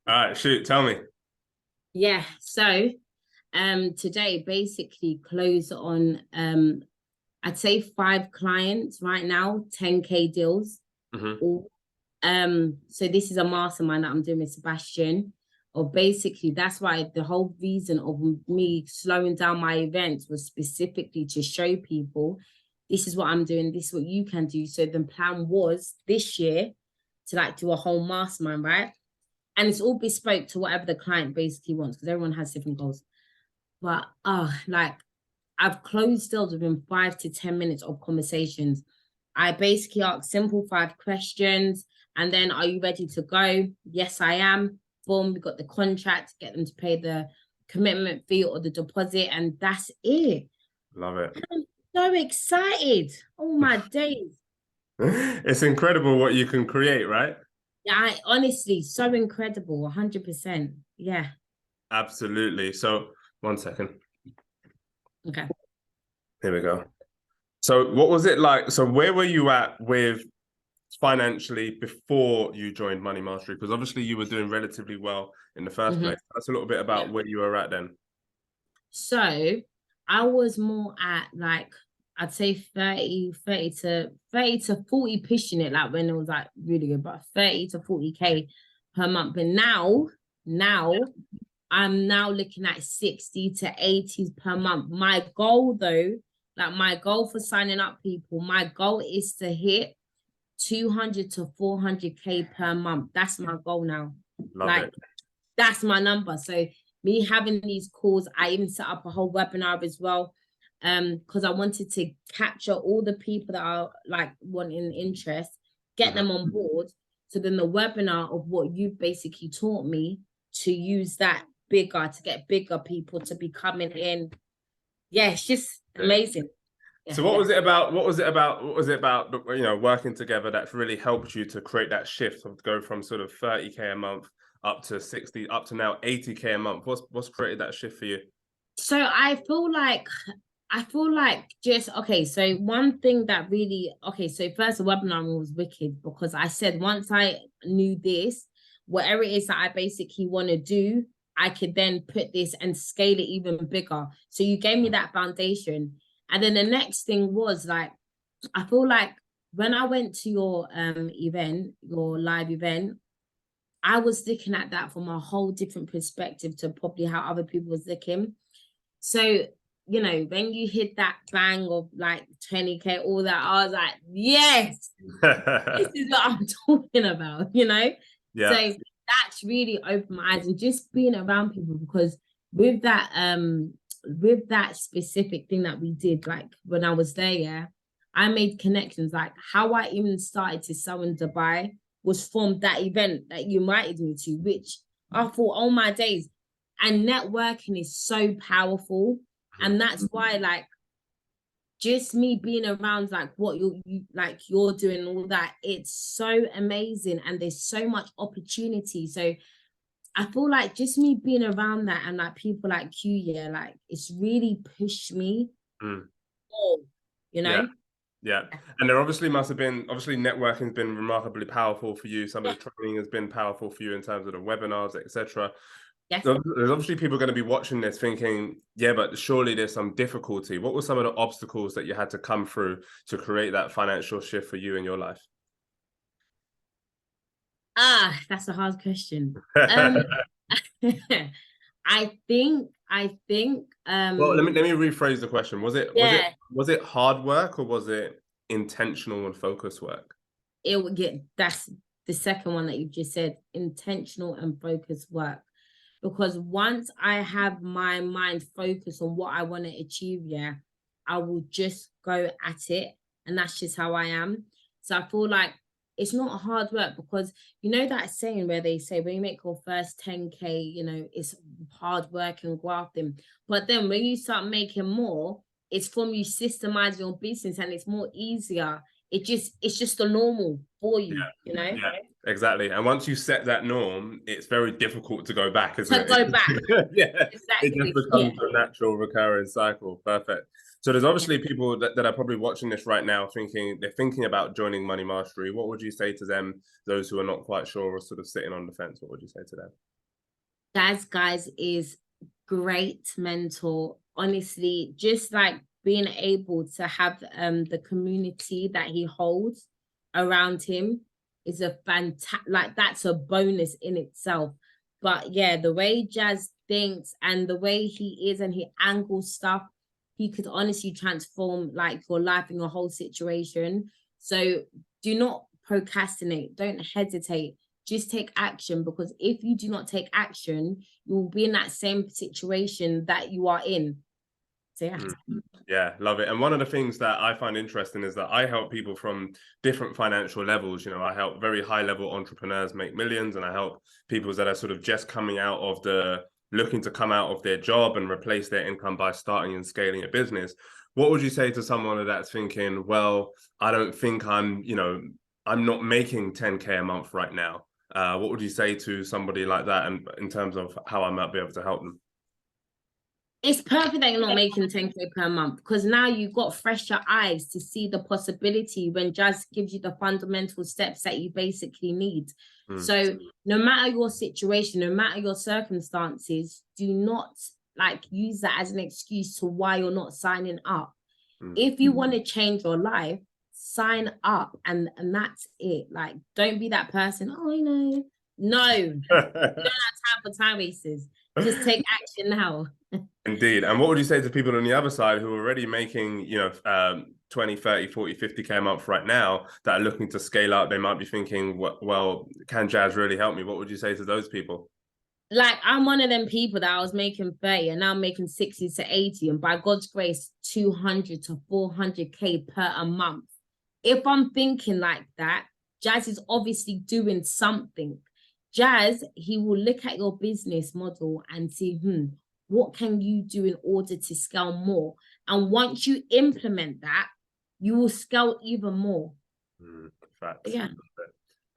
All right, shoot, tell me. Yeah, so today basically close on I'd say 5 clients right now, 10K deals. Hmm. All so this is a mastermind that I'm doing with Sebastian. Or basically that's why the whole reason of me slowing down my events was specifically to show people this is what I'm doing, this is what you can do. So the plan was this year to like do a whole mastermind, right? And it's all bespoke to whatever the client basically wants because everyone has different goals. But like I've closed deals within 5 to 10 minutes of conversations. I basically ask simple 5 questions, and then are you ready to go? Yes, I am. Boom, we got the contract, get them to pay the commitment fee or the deposit, and that's it. Love it. I'm so excited. Oh my days. It's incredible what you can create, right? Yeah, I honestly so incredible. 100%. Yeah. Absolutely. So, one second. Okay. Here we go. So, what was it like? So, where were you at with financially before you joined Money Mastery? Because obviously you were doing relatively well in the first Mhm. place. That's a little bit Yeah. about where you were at then. So I was more at like I'd say 30 to 40 pushing it like when it was like really good, but 30 to 40K per month. But now I'm now looking at 60 to 80s per month. My goal though, like my goal for signing up people, my goal is to hit 200 to 400K per month. That's my goal now. Love Like it. that's my number. So me having these calls, I even set up a whole webinar as well. Because I wanted to capture all the people that are like wanting interest, get Mhm. them on board. So then the webinar of what you've basically taught me to use that bigger to get bigger people to be coming in. Yeah, it's just amazing. Yeah. So what was it about? What was it about? What was it about? Working together that's really helped you to create that shift of go from sort of 30K a month up to 60, up to now 80K a month. What's created that shift for you? So I feel like just okay. So one thing that really okay. So first, the webinar was wicked because I said once I knew this, whatever it is that I basically want to do, I could then put this and scale it even bigger. So you gave me that foundation, and then the next thing was like I feel like when I went to your event, your live event, I was looking at that from a whole different perspective to probably how other people was looking. So, when you hit that bang of like 20K, all that, I was like, yes, this is what I'm talking about. So Yeah. that's really opened my eyes and just being around people because with that specific thing that we did, like when I was there, yeah, I made connections. Like how I even started to sell in Dubai was from that event that you invited me to, which I thought, oh my days. And networking is so powerful. Mhm. And that's why, like, just me being around like what you're doing all that, it's so amazing and there's so much opportunity. So I feel like just me being around that and like people like you, yeah, like it's really pushed me Mm. more, you Yeah. know? Yeah. And there obviously must have been, obviously networking has been remarkably powerful for you. Some of Yeah. the training has been powerful for you in terms of the webinars, etc. Yes. There's obviously people going to be watching this thinking, yeah, but surely there's some difficulty. What were some of the obstacles that you had to come through to create that financial shift for you in your life? That's a hard question. I think Well, let me rephrase the question. yeah, Was it hard work or was it intentional and focused work? it would get that's the second one that you've just said, intentional and focused work. Because once I have my mind focused on what I want to achieve, yeah, I will just go at it. And that's just how I am. So I feel like it's not hard work because you know that saying where they say when you make your first 10K, it's hard work and grafting. But then when you start making more, it's from you systemizing your business and it's more easier. It's just the normal for you, you know? Yeah, exactly. And once you set that norm, it's very difficult to go back, isn't To it? go back. Yeah, it just Exactly. Yeah. becomes a natural recurring cycle. Perfect. So there's obviously people that are probably watching this right now they're thinking about joining Money Mastery. What would you say to them, those who are not quite sure or sort of sitting on the fence? What would you say to them? Jazz, guys, is great mentor. Honestly, just like being able to have the community that he holds around him is a fantastic, like that's a bonus in itself. But yeah, the way Jazz thinks and the way he is and he angles stuff, he could honestly transform like your life and your whole situation. So do not procrastinate, don't hesitate, just take action, because if you do not take action, you will be in that same situation that you are in. So yeah. Yeah, love it. And one of the things that I find interesting is that I help people from different financial levels. You know, I help very high level entrepreneurs make millions, and I help people that are sort of just coming out of looking to come out of their job and replace their income by starting and scaling a business. What would you say to someone that's thinking, well, I don't think I'm not making 10K a month right now? What would you say to somebody like that, and in terms of how I might be able to help them? It's perfect that you're not making 10K per month, because now you've got fresher eyes to see the possibility when Jazz gives you the fundamental steps that you basically need. So no matter your situation, no matter your circumstances, do not like use that as an excuse to why you're not signing up. If you want to change your life, sign up, and that's it. Like, don't be that person. Oh, no, you don't have time for time wasters. Just take action now. Indeed. And what would you say to people on the other side who are already making, 20, 30, 40, 50K a month right now that are looking to scale up? They might be thinking, well, can Jazz really help me? What would you say to those people? Like, I'm one of them people that I was making 30 and now I'm making 60 to 80. And by God's grace, 200 to 400K per a month. If I'm thinking like that, Jazz is obviously doing something. Jazz, he will look at your business model and see, what can you do in order to scale more? And once you implement that, you will scale even more. Facts. Yeah.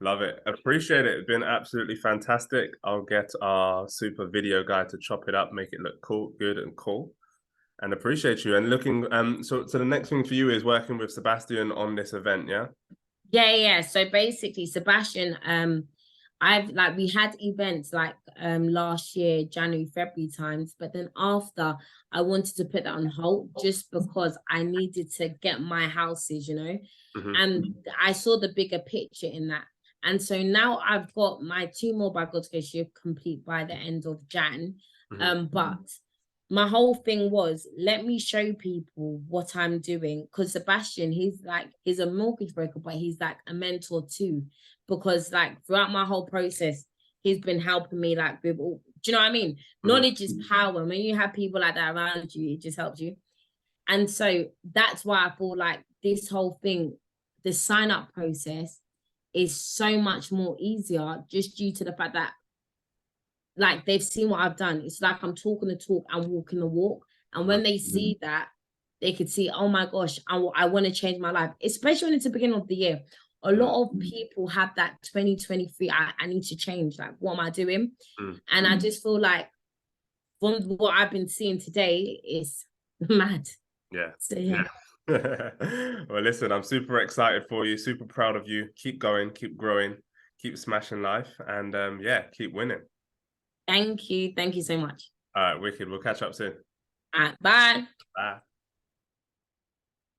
Love it. Appreciate it. It's been absolutely fantastic. I'll get our super video guy to chop it up, make it look cool, good and cool. And appreciate you. And looking, so the next thing for you is working with Sebastian on this event, yeah? Yeah. So basically, Sebastian, we had events like last year, January, February times, but then after I wanted to put that on hold just because I needed to get my houses, and I saw the bigger picture in that. And so now I've got my 2 more by God's grace complete by the end of Jan. But my whole thing was, let me show people what I'm doing, because Sebastian, he's a mortgage broker, but he's like a mentor too, because like throughout my whole process, he's been helping me like with all, do you know what I mean? Knowledge is power. When you have people like that around you, it just helps you. And so that's why I feel like this whole thing, the sign up process is so much more easier just due to the fact that like they've seen what I've done. It's like I'm talking the talk and walking the walk. And when they see that, they could see, oh my gosh, I want to change my life, especially when it's the beginning of the year. A lot of people have that 2023, I need to change. Like, what am I doing? And I just feel like from what I've been seeing today is mad. Yeah. So yeah. Well, listen, I'm super excited for you, super proud of you. Keep going, keep growing, keep smashing life, and keep winning. Thank you so much. All right, wicked. We'll catch up soon. All right, bye. Bye.